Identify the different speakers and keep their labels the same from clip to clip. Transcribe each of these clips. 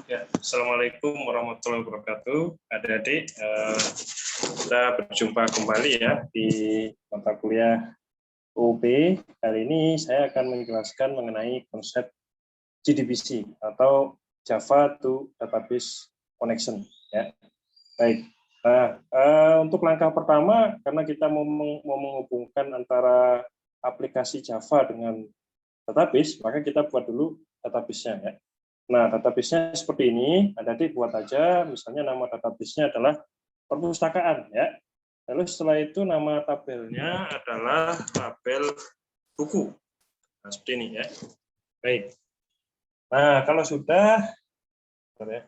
Speaker 1: Ya, Assalamualaikum warahmatullahi wabarakatuh. Adik-adik, kita berjumpa kembali ya di mata kuliah UUP. Kali ini saya akan menjelaskan mengenai konsep JDBC atau Java to Database Connection. Ya, baik. Nah, untuk langkah pertama, karena kita mau menghubungkan antara aplikasi Java dengan database, maka kita buat dulu database-nya ya. Nah, database-nya seperti ini, adik-adik buat aja, misalnya nama database-nya adalah perpustakaan ya. Lalu setelah itu nama tabelnya adalah tabel buku. Nah, seperti ini ya. Baik. Nah, kalau sudah ya.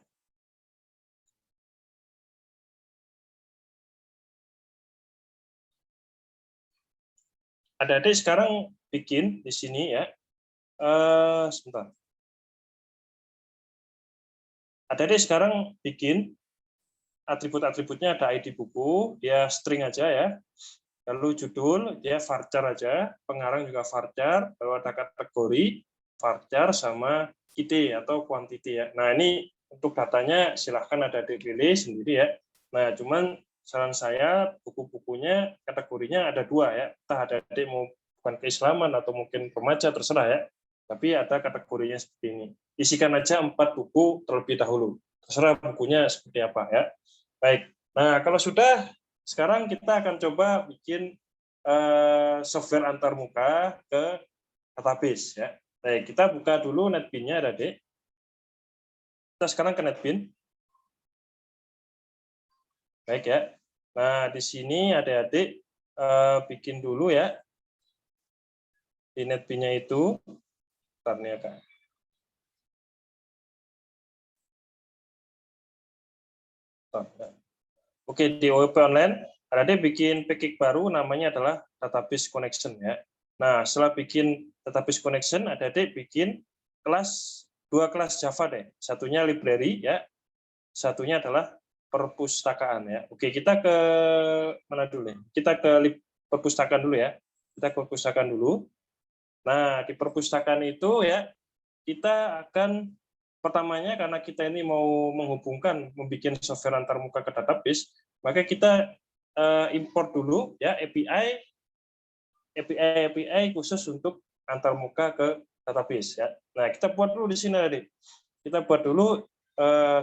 Speaker 1: Adik-adik sekarang bikin di sini ya. Sebentar. Adik-adik sekarang bikin atribut-atributnya, ada ID buku, dia string aja ya. Lalu judul, dia varchar aja, pengarang juga varchar, lalu ada kategori, varchar sama ID atau quantity ya. Nah ini untuk datanya silahkan ada dipilih sendiri ya. Nah cuman saran saya buku-bukunya kategorinya ada dua ya. Entah ada mau bukan keislaman atau mungkin remaja terserah ya. Tapi ada kategorinya seperti ini. Isikan aja 4 buku terlebih dahulu. Terserah bukunya seperti apa ya. Baik. Nah kalau sudah, sekarang kita akan coba bikin software antarmuka ke database ya. Baik, kita buka dulu NetBeans-nya, adik. Kita sekarang ke NetBeans. Baik ya. Nah, di sini adik-adik bikin dulu ya. Di NetBeans-nya itu, bentar nih ya, Kak. Oke, di OOP Online, adik bikin package baru namanya adalah Database Connection ya. Nah, setelah bikin Database Connection, adik bikin dua kelas Java deh. Satunya library ya, satunya adalah perpustakaan ya. Oke, kita ke mana dulu ya? Kita ke perpustakaan dulu ya. Kita ke perpustakaan dulu. Nah, di perpustakaan itu ya, kita akan pertamanya karena kita ini mau menghubungkan, membuat software antarmuka ke database, maka kita import dulu ya API khusus untuk antarmuka ke database ya. Nah, kita buat dulu di sini adik. Kita buat dulu,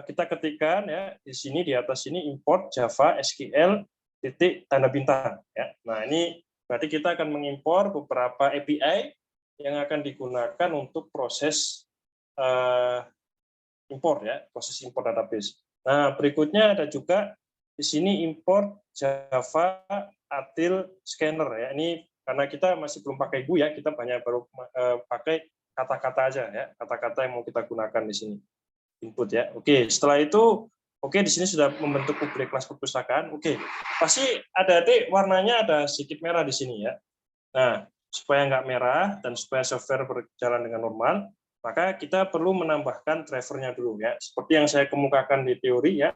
Speaker 1: kita ketikkan ya di sini, di atas ini import Java SQL titik tanda bintang ya. Nah, ini berarti kita akan mengimpor beberapa API yang akan digunakan untuk proses import ya, proses import database. Nah, berikutnya ada juga di sini import Java Util Scanner ya. Ini karena kita masih belum pakai GUI ya, kita banyak baru pakai kata-kata aja ya, kata-kata yang mau kita gunakan di sini. Input ya. Oke, setelah itu oke, di sini sudah membentuk public kelas perpustakaan. Oke, pasti ada warnanya ada sedikit merah di sini ya. Nah, supaya nggak merah dan supaya software berjalan dengan normal, maka kita perlu menambahkan drivernya dulu ya. Seperti yang saya kemukakan di teori ya,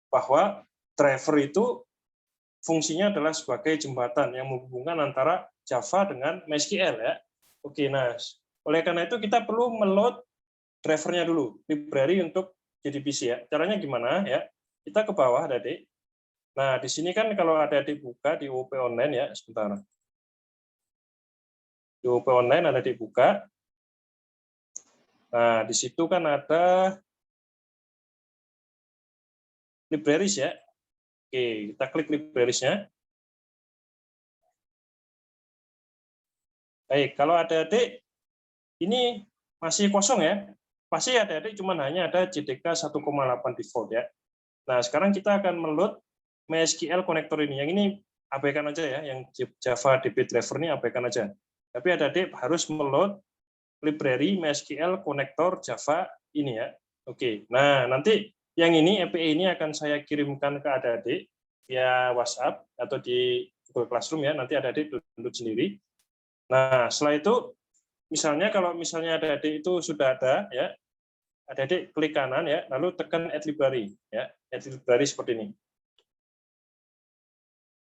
Speaker 1: bahwa driver itu fungsinya adalah sebagai jembatan yang menghubungkan antara Java dengan MySQL ya. Oke, nah oleh karena itu kita perlu meload drivernya dulu, library untuk JDBC ya. Caranya gimana ya? Kita ke bawah, adik. Nah, di sini kan kalau ada dibuka di UOP Online ya, sebentar. Di UOP Online ada dibuka. Nah, di situ kan ada libraries ya. Oke, kita klik libraries-nya. Baik, kalau adik-adik ini masih kosong ya, pasti adik-adik cuma hanya ada JDK 1,8 default ya. Nah, sekarang kita akan meload MySQL connector ini. Yang ini abaikan aja ya, yang Java DB driver ini abaikan aja. Tapi adik-adik harus meload library MySQL connector Java ini ya. Oke, nah nanti yang ini API ini akan saya kirimkan ke adik-adik via WhatsApp atau di Google Classroom ya. Nanti adik-adik download sendiri. Nah, setelah itu misalnya kalau misalnya adik-adik itu sudah ada ya, adik-adik klik kanan ya, lalu tekan add library ya, add library seperti ini.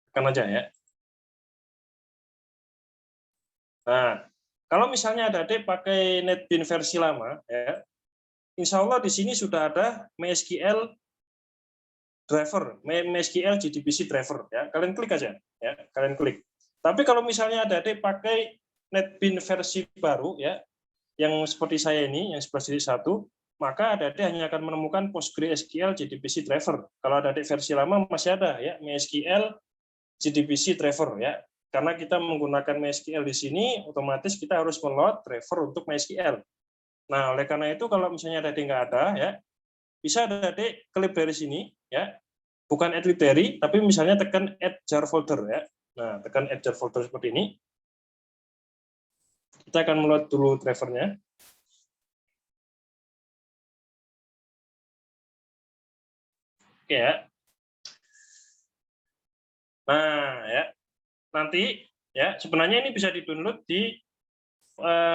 Speaker 1: Tekan aja ya. Nah, kalau misalnya adik-adik pakai NetBeans versi lama ya, insya Allah di sini sudah ada MySQL driver, MySQL JDBC driver. Ya, kalian klik aja. Ya, kalian klik. Tapi kalau misalnya adik-adik pakai NetBeans versi baru, ya, yang seperti saya ini, yang 11.1, maka adik-adik hanya akan menemukan PostgreSQL JDBC driver. Kalau adik-adik versi lama masih ada, ya, MySQL JDBC driver, ya. Karena kita menggunakan MySQL di sini, otomatis kita harus meload driver untuk MySQL. Nah, oleh karena itu kalau misalnya adik-adik nggak ada, ya, bisa adik-adik klik dari sini, ya, bukan add library, tapi misalnya tekan add jar folder, ya. Nah, tekan add jar folder seperti ini. Kita akan meload dulu drivernya. Oke, ya. Nah, ya, nanti ya sebenarnya ini bisa di-download di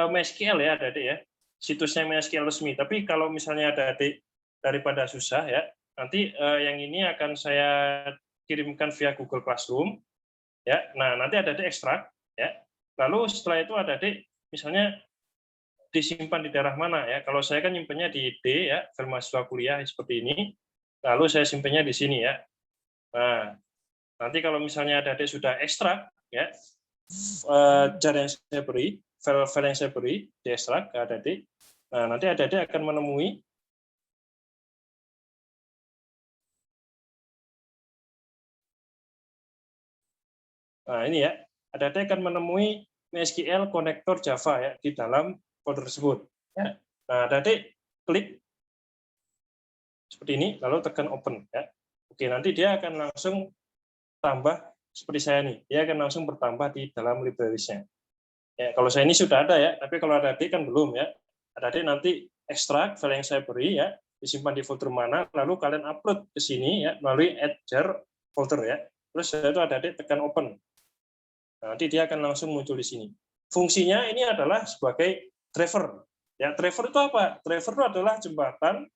Speaker 1: MySQL ya, adik-adik ya, situsnya MySQL resmi. Tapi kalau misalnya adik-adik daripada susah ya, nanti yang ini akan saya kirimkan via Google Classroom ya. Nah, nanti adik-adik ekstrak ya. Lalu setelah itu adik-adik misalnya disimpan di daerah mana ya. Kalau saya kan nyimpennya di D ya, file mahasiswa kuliah seperti ini. Lalu saya simpennya di sini ya. Nah, nanti kalau misalnya adik-adik sudah ekstrak ya, jar yang saya beri, file yang saya beri, diekstrak ke adik-adik. Nah, nanti adik-adik akan menemui ini ya, adik-adik akan menemui MySQL konektor Java ya di dalam folder tersebut. Ya. Nah, adik-adik klik seperti ini, lalu tekan open ya. Oke, nanti dia akan langsung tambah seperti saya nih, dia akan langsung bertambah di dalam libraries-nya. Ya, kalau saya ini sudah ada ya, tapi kalau adik-adik kan belum ya. Adik-adik nanti ekstrak file yang saya beri ya, disimpan di folder mana, lalu kalian upload ke sini ya melalui add jar folder ya. Terus setelah itu adik-adik tekan open. Nah, nanti dia akan langsung muncul di sini. Fungsinya ini adalah sebagai driver. Ya, driver itu apa? Driver itu adalah jembatan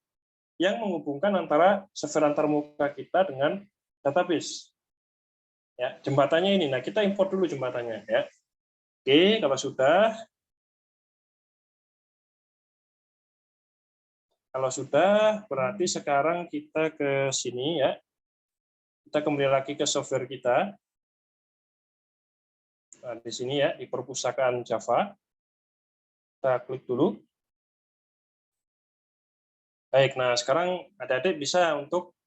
Speaker 1: yang menghubungkan antara server antarmuka kita dengan database. Ya, jembatannya ini. Nah, kita import dulu jembatannya ya. Oke, kalau sudah berarti sekarang kita ke sini ya. Kita kembali lagi ke software kita. Nah, di sini ya, di perpustakaan Java. Kita klik dulu. Baik, nah sekarang adik-adik bisa untuk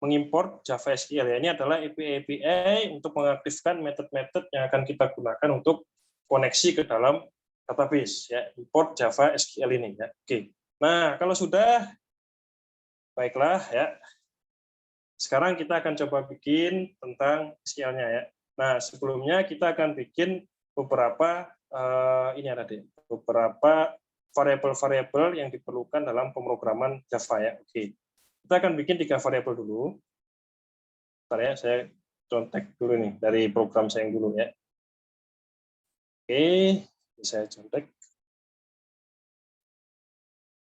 Speaker 1: mengimport Java SQL ya. Ini adalah API untuk mengaktifkan metode-metode yang akan kita gunakan untuk koneksi ke dalam database ya, import Java SQL ini ya. Oke. Nah, kalau sudah baiklah ya. Sekarang kita akan coba bikin tentang SQL-nya ya. Nah, sebelumnya kita akan bikin beberapa ini ada deh, beberapa variabel-variabel yang diperlukan dalam pemrograman Java ya. Oke. Kita akan bikin 3 variabel dulu. Bentar ya, saya contek dulu nih dari program saya yang dulu ya. Oke, saya contek.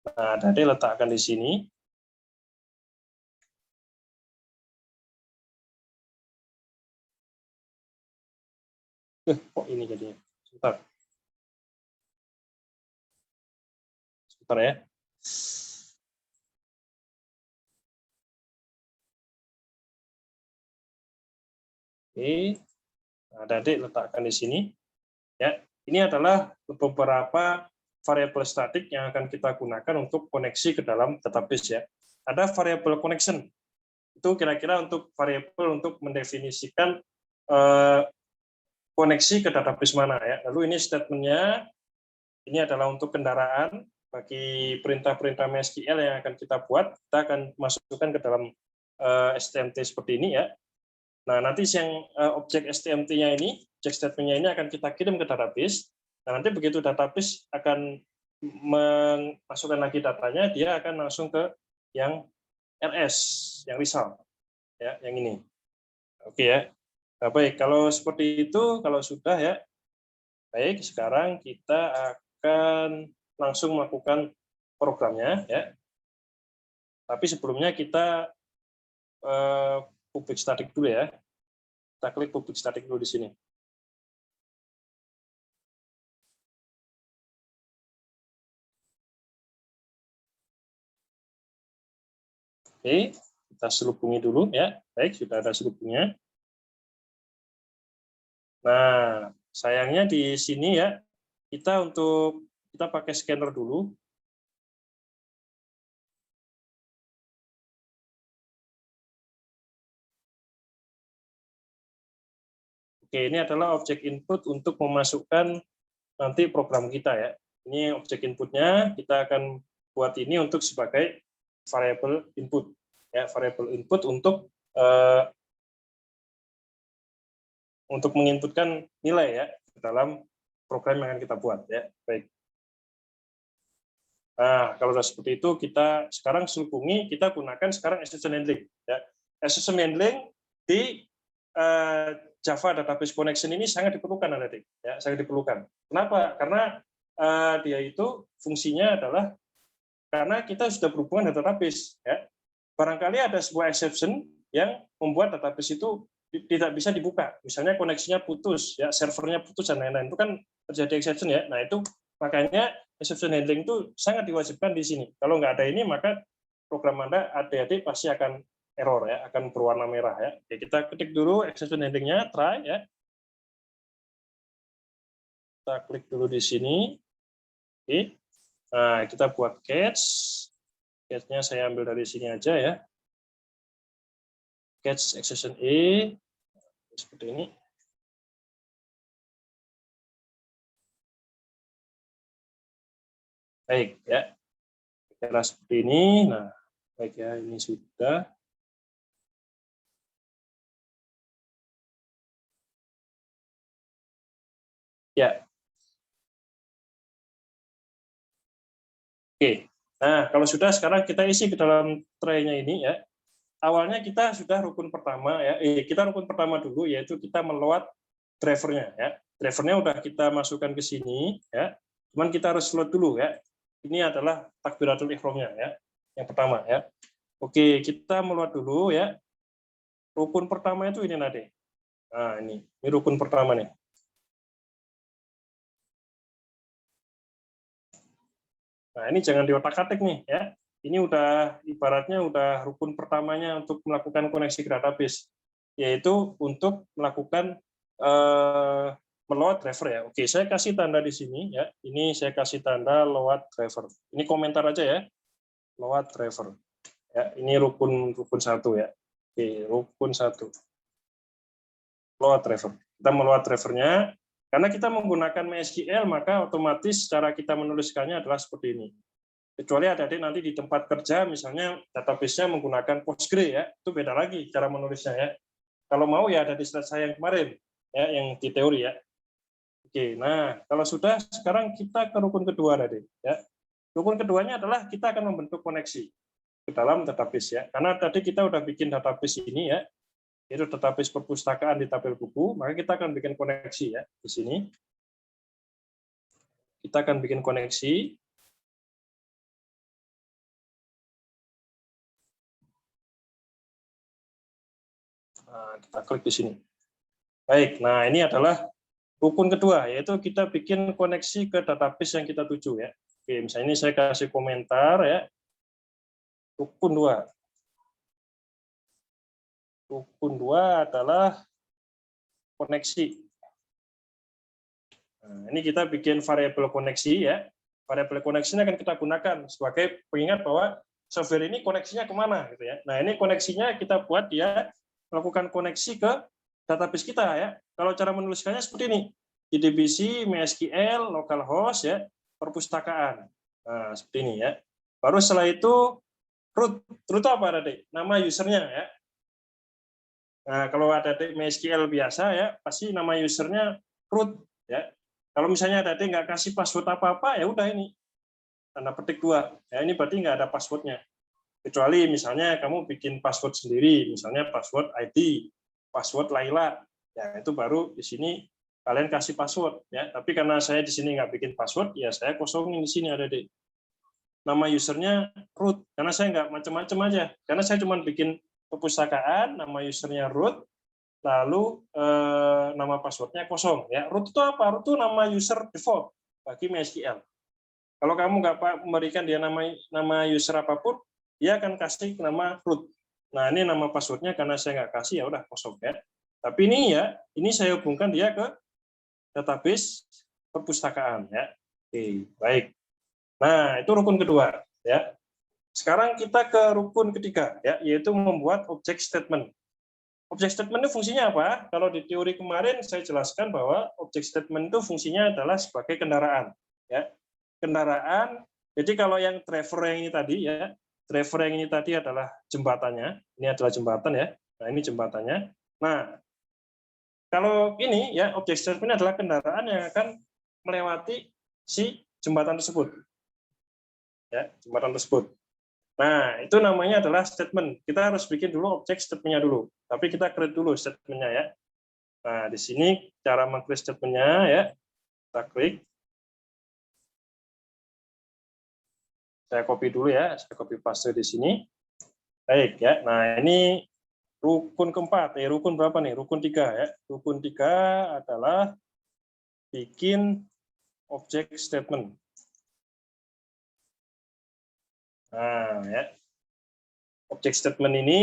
Speaker 1: Nah, tadi letakkan di sini. Kok ini jadinya? Sebentar. Sebentar ya. Oke. Nah, tadi letakkan di sini. Ya, ini adalah beberapa variabel statik yang akan kita gunakan untuk koneksi ke dalam database ya. Ada variabel connection. Itu kira-kira untuk variabel untuk mendefinisikan koneksi ke database mana ya. Lalu ini statementnya, ini adalah untuk kendaraan bagi perintah-perintah MySQL yang akan kita buat. Kita akan masukkan ke dalam STMT seperti ini ya. Nah, nanti yang objek STMT-nya ini, objek statement-nya ini akan kita kirim ke database. Nah, nanti begitu database akan memasukkan lagi datanya, dia akan langsung ke yang RS, yang result, ya, yang ini. Oke ya. Nah, baik, kalau seperti itu, kalau sudah ya, baik, sekarang kita akan langsung melakukan programnya ya. Tapi sebelumnya kita public static dulu ya. Kita klik public static dulu di sini. Oke, kita selubungi dulu ya. Baik, sudah ada selubungnya. Nah, sayangnya di sini ya, kita pakai scanner dulu. Oke, ini adalah objek input untuk memasukkan nanti program kita ya. Ini objek inputnya, kita akan buat ini untuk sebagai variable input. Ya, variable input untuk menginputkan nilai ya dalam program yang akan kita buat ya. Baik. Nah, kalau sudah seperti itu, kita sekarang selubungi, kita gunakan sekarang exception handling. Ya. Exception handling di Java Database Connection ini sangat diperlukan, adik. Ya, sangat diperlukan. Kenapa? Karena dia itu fungsinya adalah karena kita sudah berhubungan dengan database. Ya. Barangkali ada sebuah exception yang membuat database itu tidak bisa dibuka. Misalnya koneksinya putus, ya servernya putus dan lain-lain. Itu kan terjadi exception ya. Nah itu makanya exception handling itu sangat diwajibkan di sini. Kalau nggak ada ini maka program Anda adik-adik pasti akan error ya, akan berwarna merah ya. Oke, kita ketik dulu exception handlingnya, try ya. Kita klik dulu di sini. Oke. Nah kita buat catch. Catch-nya saya ambil dari sini aja ya. Catch exception E seperti ini. Baik ya. Kira seperti ini. Nah, baik ya, ini sudah. Ya. Oke. Nah, kalau sudah sekarang kita isi ke dalam tray-nya ini ya. Awalnya kita sudah rukun pertama ya. Kita rukun pertama dulu yaitu kita meload drivernya ya. Drivernya udah kita masukkan ke sini ya. Cuman kita harus load dulu ya. Ini adalah takbiratul ihramnya ya. Yang pertama ya. Oke, kita meload dulu ya. Rukun pertama itu ini nanti. Nah, ini rukun pertama nih. Nah, ini jangan diotak-atik nih ya. Ini udah ibaratnya udah rukun pertamanya untuk melakukan koneksi ke database, yaitu untuk melakukan meload driver ya. Oke, saya kasih tanda di sini ya. Ini saya kasih tanda load driver. Ini komentar aja ya. Load driver. Ya, ini rukun 1 ya. Oke, rukun 1. Load driver. Kita meload drivernya. Karena kita menggunakan MySQL, maka otomatis cara kita menuliskannya adalah seperti ini. Kecuali adik-adik nanti di tempat kerja, misalnya database-nya menggunakan Postgre, ya, itu beda lagi cara menulisnya. Ya. Kalau mau ya ada di slide saya yang kemarin, ya, yang di teori. Ya. Oke, nah kalau sudah, sekarang kita ke rukun kedua tadi. Ya. Rukun keduanya adalah kita akan membentuk koneksi ke dalam database. Ya. Karena tadi kita udah bikin database ini, ya, yaitu database perpustakaan di tabel buku, maka kita akan bikin koneksi ya di sini. Kita akan bikin koneksi. Nah, kita klik di sini. Baik, nah ini adalah rukun kedua, yaitu kita bikin koneksi ke database yang kita tuju ya. Oke, misalnya ini saya kasih komentar ya. Rukun 2. Rukun 2 adalah koneksi. Nah, ini kita bikin variabel koneksi ya. Variabel koneksi akan kita gunakan sebagai pengingat bahwa software ini koneksinya kemana gitu ya. Nah ini koneksinya kita buat dia melakukan koneksi ke database kita ya. Kalau cara menuliskannya seperti ini. JDBC, MySQL, localhost ya, perpustakaan. Nah seperti ini ya. Baru setelah itu root. Root apa tadi? Nama usernya ya. Nah, kalau ada MySQL biasa ya, pasti nama usernya root ya. Kalau misalnya ada nggak kasih password apa-apa, ya udah ini tanda petik 2. Ya, ini berarti nggak ada passwordnya. Kecuali misalnya kamu bikin password sendiri, misalnya password ID, password Laila, ya itu baru di sini kalian kasih password ya. Tapi karena saya di sini nggak bikin password, ya saya kosongin di sini ada di nama usernya root, karena saya nggak macam-macam aja, karena saya cuma bikin perpustakaan, nama usernya root, lalu nama passwordnya kosong. Ya, root itu apa? Root itu nama user default bagi MySQL. Kalau kamu nggak memberikan dia nama user apapun, dia akan kasih nama root. Nah, ini nama passwordnya karena saya nggak kasih, ya udah kosong ya. Tapi ini ya, ini saya hubungkan dia ke database perpustakaan ya. Oke, baik. Nah, itu rukun kedua ya. Sekarang kita ke rukun ketiga ya, yaitu membuat object statement. Object statement itu fungsinya apa? Kalau di teori kemarin saya jelaskan bahwa object statement itu fungsinya adalah sebagai kendaraan ya. Kendaraan. Jadi kalau yang driver yang ini tadi ya, driver yang ini tadi adalah jembatannya. Ini adalah jembatan ya. Nah, ini jembatannya. Nah, kalau ini ya object statement adalah kendaraan yang akan melewati si jembatan tersebut. Ya, jembatan tersebut. Nah, itu namanya adalah statement. Kita harus bikin dulu object statement-nya dulu. Tapi kita create dulu statement-nya ya. Nah, di sini cara meng-create statement-nya ya. Kita klik. Saya copy dulu ya, saya copy paste di sini. Baik ya. Nah, ini rukun keempat. Rukun berapa nih? Rukun 3 ya. Rukun 3 adalah bikin object statement. Nah, ya. Object statement ini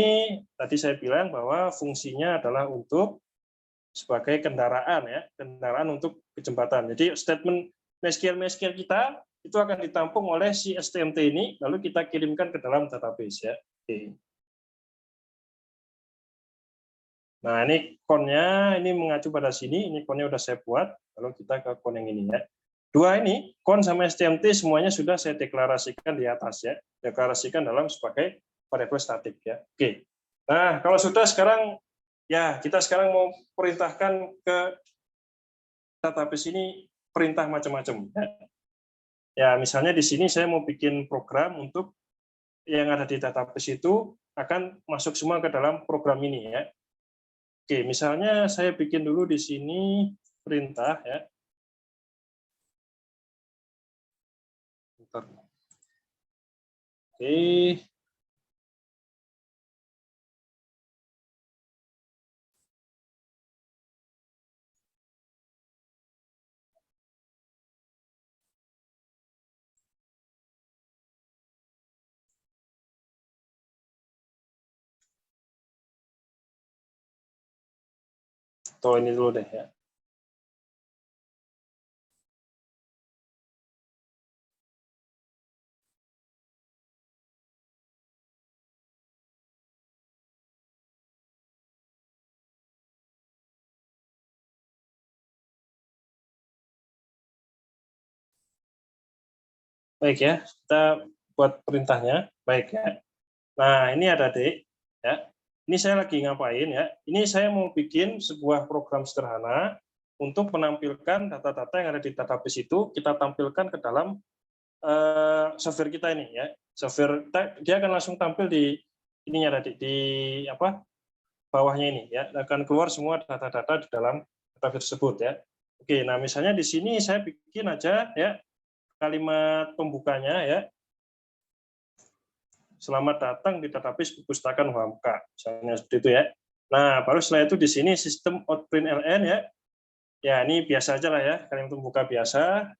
Speaker 1: tadi saya bilang bahwa fungsinya adalah untuk sebagai kendaraan ya, kendaraan untuk ke jembatan. Jadi statement MySQL kita itu akan ditampung oleh si STMT ini, lalu kita kirimkan ke dalam database ya. Oke. Nah, ini konnya ini mengacu pada sini, ini konnya udah saya buat, lalu kita ke kon yang ini ya. Dua ini, kon sama STMT semuanya sudah saya deklarasikan di atas ya, deklarasikan dalam sebagai variabel statik ya. Oke. Nah, kalau sudah sekarang ya kita sekarang mau perintahkan ke database ini perintah macam-macam. Ya, misalnya di sini saya mau bikin program untuk yang ada di database itu akan masuk semua ke dalam program ini ya. Oke, misalnya saya bikin dulu di sini perintah ya. Bentar. Oke. Atau ini dulu deh ya. Baik ya, kita buat perintahnya. Baik ya. Nah, ini ada D ya. Ini saya lagi ngapain ya? Ini saya mau bikin sebuah program sederhana untuk menampilkan data-data yang ada di database itu kita tampilkan ke dalam software kita ini ya. Software dia akan langsung tampil di ininya tadi di apa? Bawahnya ini ya. Akan keluar semua data-data di dalam database tersebut ya. Oke, nah misalnya di sini saya bikin aja ya kalimat pembukanya ya. Selamat datang di database perpustakaan Hamka, misalnya seperti itu ya. Nah, baru setelah itu di sini sistem outprint ln ya. Ya, ini biasa aja lah ya, kalimat pembuka biasa.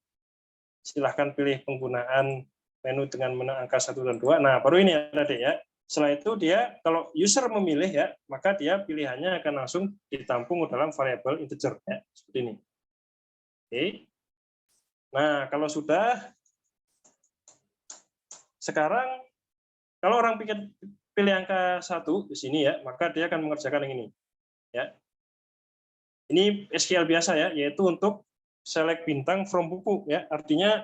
Speaker 1: Silahkan pilih penggunaan menu dengan menu angka 1 dan 2. Nah, baru ini ada deh ya. Setelah itu dia, kalau user memilih ya, maka dia pilihannya akan langsung ditampung dalam variabel integer ya, seperti ini. Oke. Nah, kalau sudah, sekarang kalau orang pilih angka 1 di sini ya, maka dia akan mengerjakan yang ini. Ya. Ini SQL biasa ya, yaitu untuk select bintang from buku ya. Artinya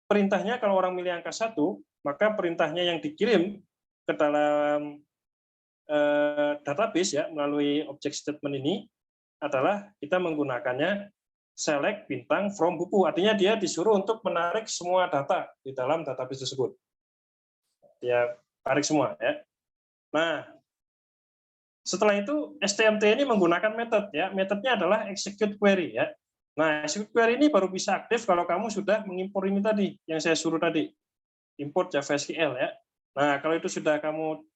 Speaker 1: perintahnya kalau orang milih angka 1, maka perintahnya yang dikirim ke dalam database ya melalui object statement ini adalah kita menggunakannya select bintang from buku. Artinya dia disuruh untuk menarik semua data di dalam database tersebut. Dia tarik semua ya. Nah, setelah itu STMT ini menggunakan method ya. Metodenya adalah execute query ya. Nah, execute query ini baru bisa aktif kalau kamu sudah mengimpor ini tadi yang saya suruh tadi. Import Java SQL ya. Nah, kalau itu sudah kamu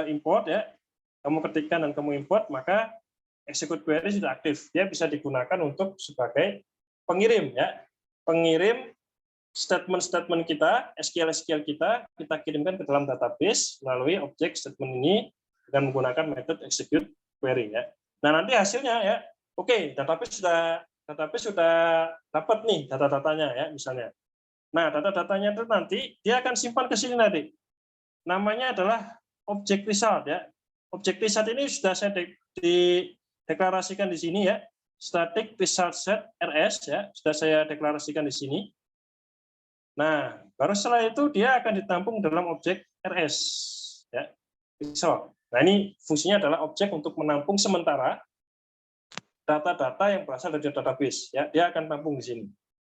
Speaker 1: import ya, kamu ketikkan dan kamu import, maka execute query sudah aktif. Dia bisa digunakan untuk sebagai pengirim ya. Pengirim statement-statement kita, SQL kita kirimkan ke dalam database melalui objek statement ini dengan menggunakan metode execute query ya. Nah, nanti hasilnya ya, oke, database sudah dapat nih data-datanya ya misalnya. Nah, data-datanya itu nanti dia akan simpan ke sini nanti. Namanya adalah object result ya. Object result ini sudah saya deklarasikan di sini ya. Static result set RS ya, sudah saya deklarasikan di sini. Nah, baru setelah itu dia akan ditampung dalam objek RS ya. Result. Nah, ini fungsinya adalah objek untuk menampung sementara data-data yang berasal dari database ya. Dia akan tampung di sini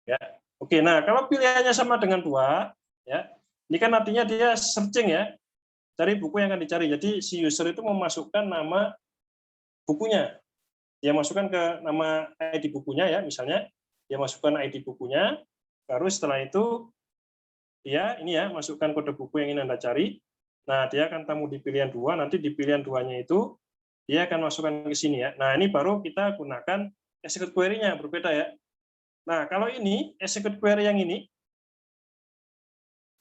Speaker 1: ya. Oke, nah kalau pilihannya sama dengan 2 ya. Ini kan artinya dia searching ya. Cari buku yang akan dicari. Jadi si user itu memasukkan nama bukunya. Dia masukkan ke nama ID bukunya ya, misalnya dia masukkan ID bukunya, baru setelah itu dia ini ya masukkan kode buku yang ingin Anda cari. Nah, dia akan tamu di pilihan 2, nanti di pilihan 2-nya itu dia akan masukkan ke sini ya. Nah, ini baru kita gunakan execute query-nya berbeda ya. Nah, kalau ini execute query yang ini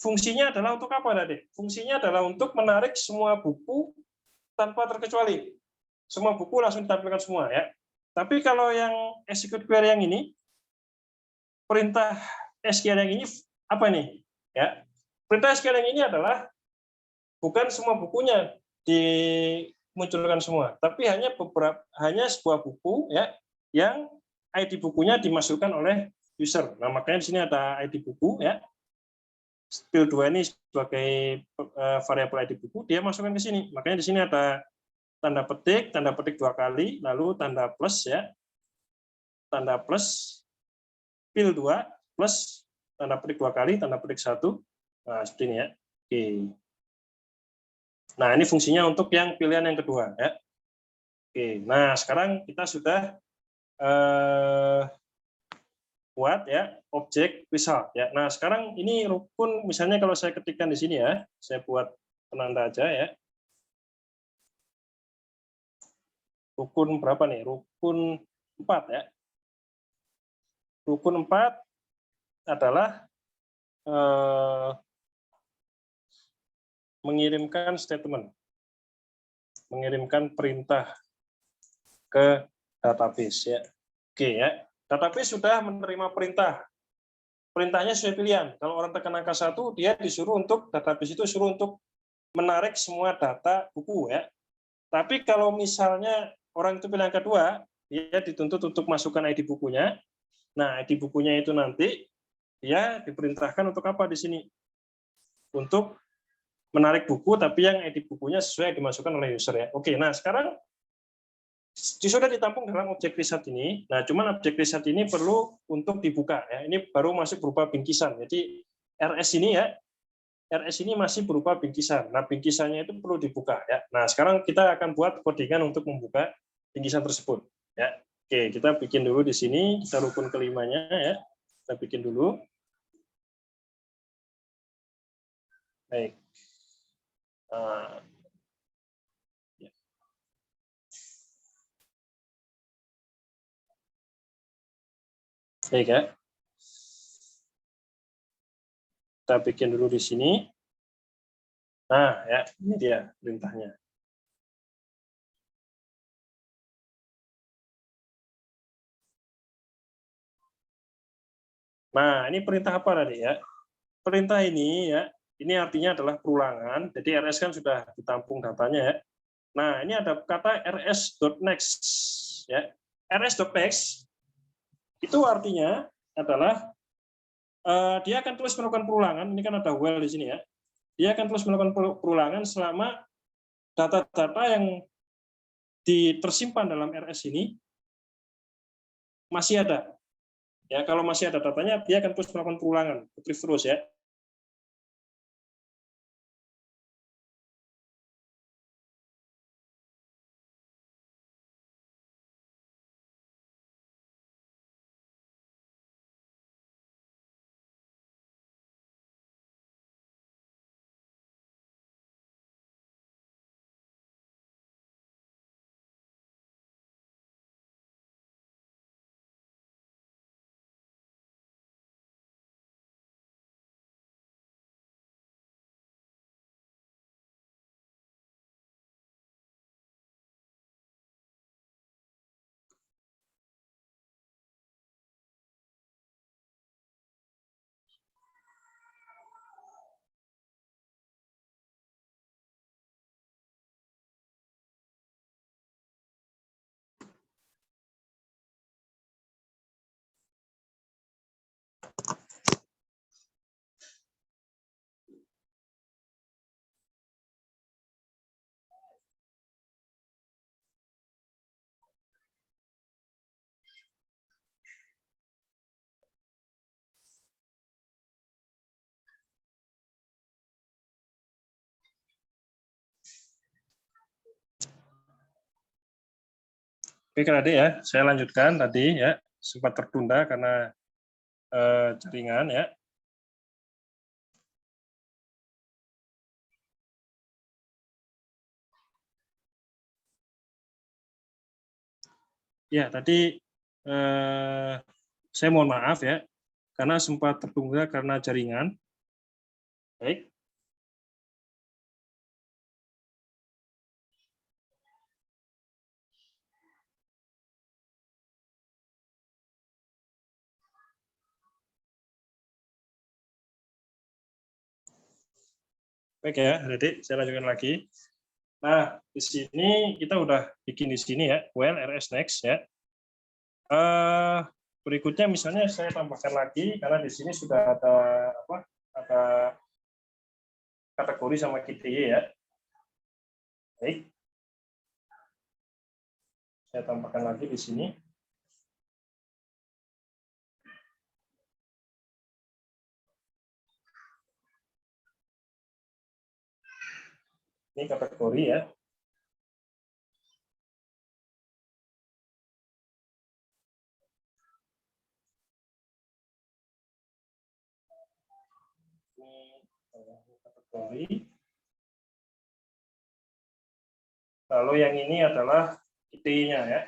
Speaker 1: fungsinya adalah untuk apa tadi? Fungsinya adalah untuk menarik semua buku tanpa terkecuali. Semua buku langsung ditampilkan semua ya. Tapi kalau yang execute query yang ini, perintah SQL yang ini apa nih? Ya, perintah SQL yang ini adalah bukan semua bukunya dimunculkan semua, tapi hanya sebuah buku ya yang ID bukunya dimasukkan oleh user. Nah, makanya di sini ada ID buku ya. Field 2 ini sebagai variabel ID buku, dia masukkan ke sini. Makanya di sini ada tanda petik 2 kali, lalu tanda plus ya. Tanda plus field 2 plus tanda petik 2 kali, tanda petik 1. Nah, seperti ini ya. Oke. Nah, ini fungsinya untuk yang pilihan yang kedua ya. Oke. Nah, sekarang kita sudah buat ya objek result ya. Nah, sekarang ini rukun misalnya kalau saya ketikkan di sini ya, saya buat penanda aja ya. Rukun berapa nih? Rukun 4 ya. Rukun 4 adalah mengirimkan statement, mengirimkan perintah ke database ya. Oke ya, database sudah menerima perintah. Perintahnya sesuai pilihan. Kalau orang tekan angka 1, dia disuruh untuk database itu suruh untuk menarik semua data buku ya. Tapi kalau misalnya orang itu pilih angka 2, dia dituntut untuk masukkan ID bukunya. Nah, ID bukunya itu nanti dia diperintahkan untuk apa di sini? Untuk menarik buku, tapi yang ID bukunya sesuai dimasukkan oleh user ya. Oke, nah sekarang sudah ditampung dalam objek result ini. Nah, cuman objek result ini perlu untuk dibuka ya. Ini baru masih berupa bingkisan. Jadi RS ini ya, RS ini masih berupa bingkisan. Nah, bingkisannya itu perlu dibuka ya. Nah, sekarang kita akan buat codingan untuk membuka bingkisan tersebut ya. Oke, kita bikin dulu di sini, kita rukun kelimanya ya. Kita bikin dulu. Baik. Ya. Baik ya. Kita bikin dulu di sini. Nah, ya, ini dia perintahnya. Nah, ini perintah apa tadi ya? Perintah ini ya, ini artinya adalah perulangan. Jadi RS kan sudah ditampung datanya ya. Nah, ini ada kata rs.next ya. rs.next itu artinya adalah dia akan terus melakukan perulangan. Ini kan ada while di sini ya. Dia akan terus melakukan perulangan selama data-data yang tersimpan dalam RS ini masih ada. Ya, kalau masih ada datanya, dia akan terus melakukan perulangan, terus ya. Oke, adik ya, saya lanjutkan tadi ya, sempat tertunda karena jaringan ya. Ya, tadi saya mohon maaf ya, karena sempat tertunda karena jaringan. Baik. Baik ya, adik, saya lanjutkan lagi. Nah, di sini kita udah bikin di sini ya, well RS next ya. Berikutnya misalnya saya tambahkan lagi karena di sini sudah ada apa? Ada kategori sama KTY ya. Baik. Saya tambahkan lagi di sini. Ini kategori ya. Ini kategori. Lalu yang ini adalah KTY-nya ya.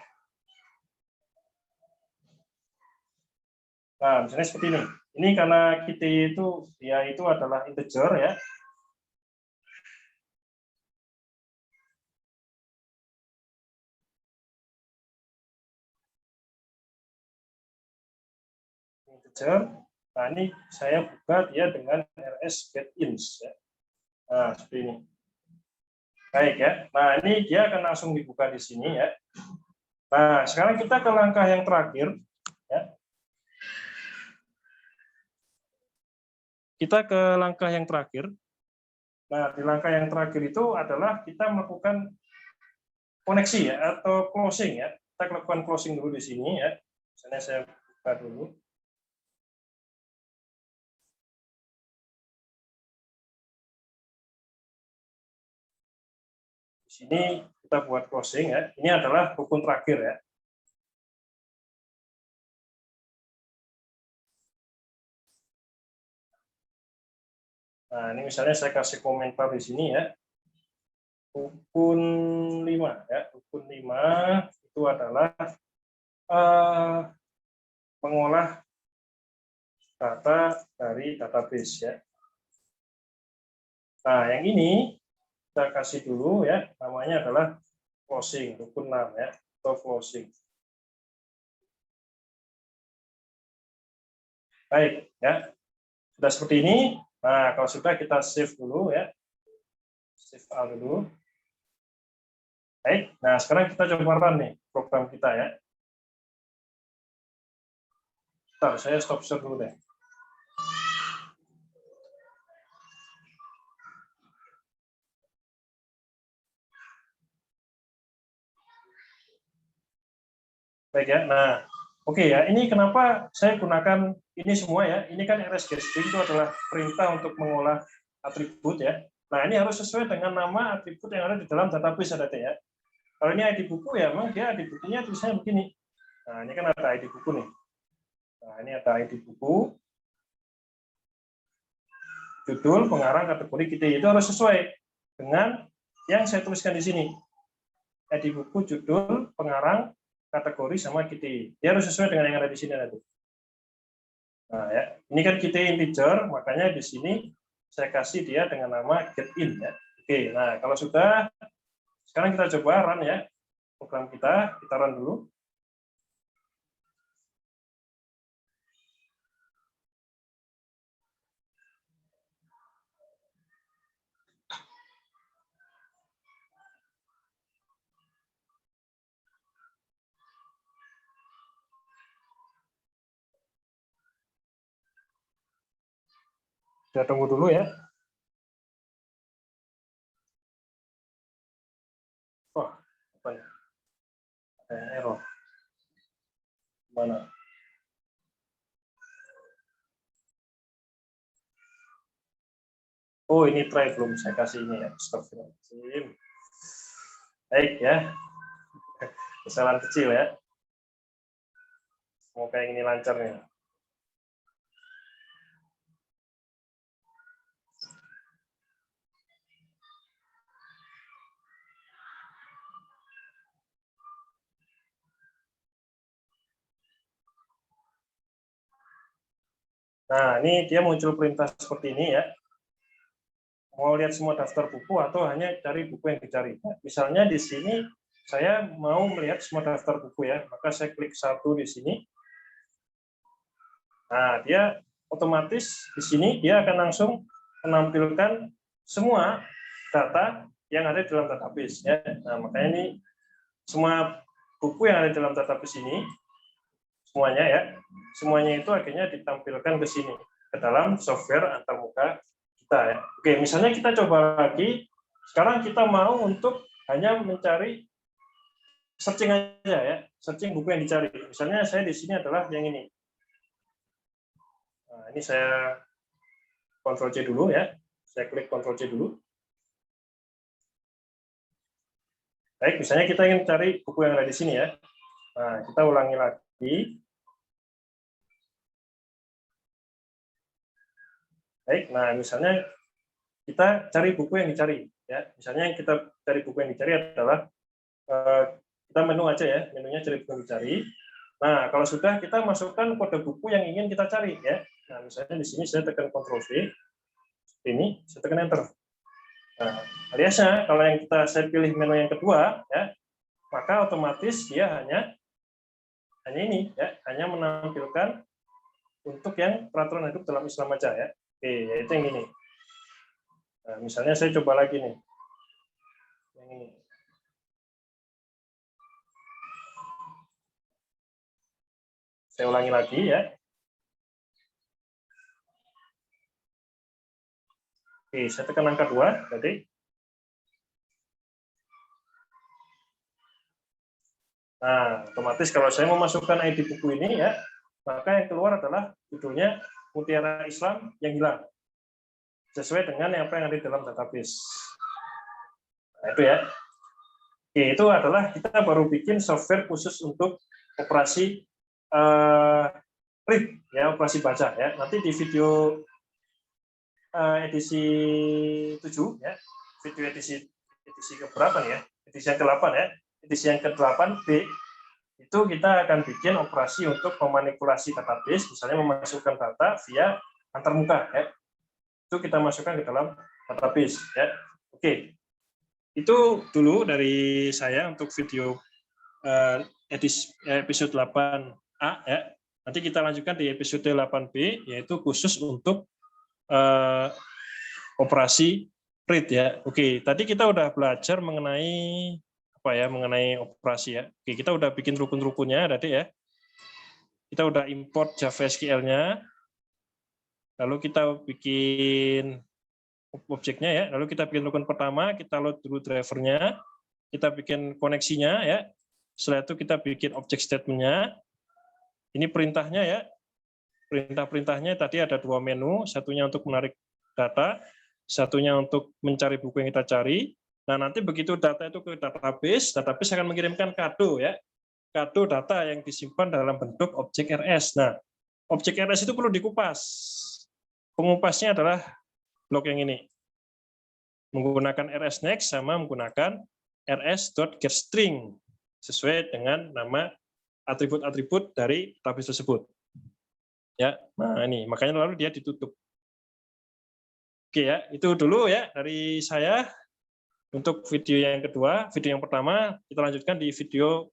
Speaker 1: Nah, misalnya seperti ini. Ini karena KTY itu dia itu adalah integer ya. Integer. Nah, ini saya buka dia dengan rs getIns ya. Nah, seperti ini. Baik ya. Nah, ini dia akan langsung dibuka di sini ya. Nah, sekarang kita ke langkah yang terakhir ya. Kita ke langkah yang terakhir. Nah, di langkah yang terakhir itu adalah kita melakukan koneksi ya atau closing ya. Kita lakukan closing dulu di sini ya. Misalnya saya buka dulu. Di sini kita buat closing ya. Ini adalah rukun terakhir ya. Nah, ini misalnya saya kasih komentar di sini ya. Rukun 5 ya. Rukun 5 itu adalah mengolah data dari database ya. Nah, yang ini kita kasih dulu ya, namanya adalah closing, rukun 6 ya, atau closing. Baik ya. Sudah seperti ini. Nah, kalau sudah kita save dulu ya. Save all dulu. Baik. Nah, sekarang kita coba run nih program kita ya. Bentar, saya stop share dulu deh. Baik ya. Nah, oke ya. Ini kenapa saya gunakan ini semua ya. Ini kan rs-getString itu adalah perintah untuk mengolah atribut ya. Nah, ini harus sesuai dengan nama atribut yang ada di dalam database ada ya. Kalau ini ID buku ya, memang dia ID bukunya tulisannya begini. Nah, ini kan ada ID buku nih. Nah, ini ada ID buku, judul, pengarang, kategori, KTY. Itu harus sesuai dengan yang saya tuliskan di sini. ID buku, judul, pengarang, kategori, sama KTY. Dia harus sesuai dengan yang ada di sini nanti. Nah, ya. Ini kan KTY integer, makanya di sini saya kasih dia dengan nama getIn ya. Oke, nah kalau sudah, sekarang kita coba run ya program kita run dulu. Kita tunggu dulu ya. Wah, apa ya? Ada error. Mana? Oh, ini try belum saya kasih ini ya. Astagfirullahaladzim. Baik ya. Kesalahan kecil ya. Semoga ini lancar nih. Nah, ini dia muncul perintah seperti ini ya. Mau lihat semua daftar buku atau hanya cari buku yang dicari. Misalnya di sini saya mau melihat semua daftar buku ya, maka saya klik satu di sini. Nah, dia otomatis di sini dia akan langsung menampilkan semua data yang ada di dalam database ya. Nah, makanya ini semua buku yang ada di dalam database ini semuanya ya, semuanya itu akhirnya ditampilkan ke sini ke dalam software antarmuka kita ya. Oke, misalnya kita coba lagi. Sekarang kita mau untuk hanya mencari searching aja ya, searching buku yang dicari. Misalnya saya di sini adalah yang ini. Nah, ini saya Ctrl C dulu ya. Saya klik Ctrl C dulu. Baik, misalnya kita ingin cari buku yang ada di sini ya. Nah, kita ulangi lagi. Baik, nah misalnya kita cari buku yang dicari ya. Misalnya yang kita cari buku yang dicari adalah kita menu aja ya, menunya cari buku yang dicari. Nah, kalau sudah kita masukkan kode buku yang ingin kita cari ya. Nah, misalnya di sini saya tekan Ctrl V. Ini saya tekan enter. Nah, aliasnya kalau yang saya pilih menu yang kedua ya, maka otomatis dia hanya ini ya, hanya menampilkan untuk yang peraturan hidup dalam Islam aja ya. Oke, yaitu yang ini. Nah, misalnya saya coba lagi nih. Yang ini. Saya ulangi lagi ya. Oke, saya tekan angka 2 tadi. Nah, otomatis kalau saya memasukkan ID buku ini ya, maka yang keluar adalah judulnya Mutiara Islam yang hilang. Sesuai dengan apa yang ada di dalam database. Nah, itu ya. Oke, itu adalah kita baru bikin software khusus untuk operasi read ya, operasi baca ya. Nanti di video edisi 7 ya, video edisi keberapa nih ya? Edisi yang ke-8 ya. Edisi yang ke-8B itu kita akan bikin operasi untuk memanipulasi database, misalnya memasukkan data via antarmuka ya. Itu kita masukkan ke dalam database ya. Oke. Itu dulu dari saya untuk video edisi episode 8A ya. Nanti kita lanjutkan di episode 8B yaitu khusus untuk operasi read ya. Oke, tadi kita udah belajar mengenai apa ya, mengenai operasi ya. Oke, kita udah bikin rukun-rukunnya tadi ya. Kita udah import JavaSQL-nya. Lalu kita bikin objeknya ya. Lalu kita bikin rukun pertama, kita load dulu drivernya, kita bikin koneksinya ya. Setelah itu kita bikin objek statement-nya. Ini perintahnya ya. Perintah-perintahnya tadi ada 2 menu, satunya untuk menarik data, satunya untuk mencari buku yang kita cari. Nah, nanti begitu data itu ke database akan mengirimkan kado ya. Kado data yang disimpan dalam bentuk objek RS. Nah, objek RS itu perlu dikupas. Pengupasnya adalah blok yang ini. Menggunakan rsnext sama menggunakan rs.getString sesuai dengan nama atribut-atribut dari database tersebut. Ya, nah ini makanya lalu dia ditutup. Oke ya, itu dulu ya dari saya untuk video yang kedua. Video yang pertama kita lanjutkan di video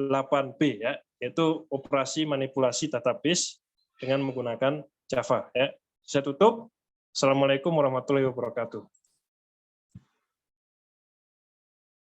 Speaker 1: 8B ya, yaitu operasi manipulasi database dengan menggunakan Java ya. Saya tutup. Assalamualaikum warahmatullahi wabarakatuh.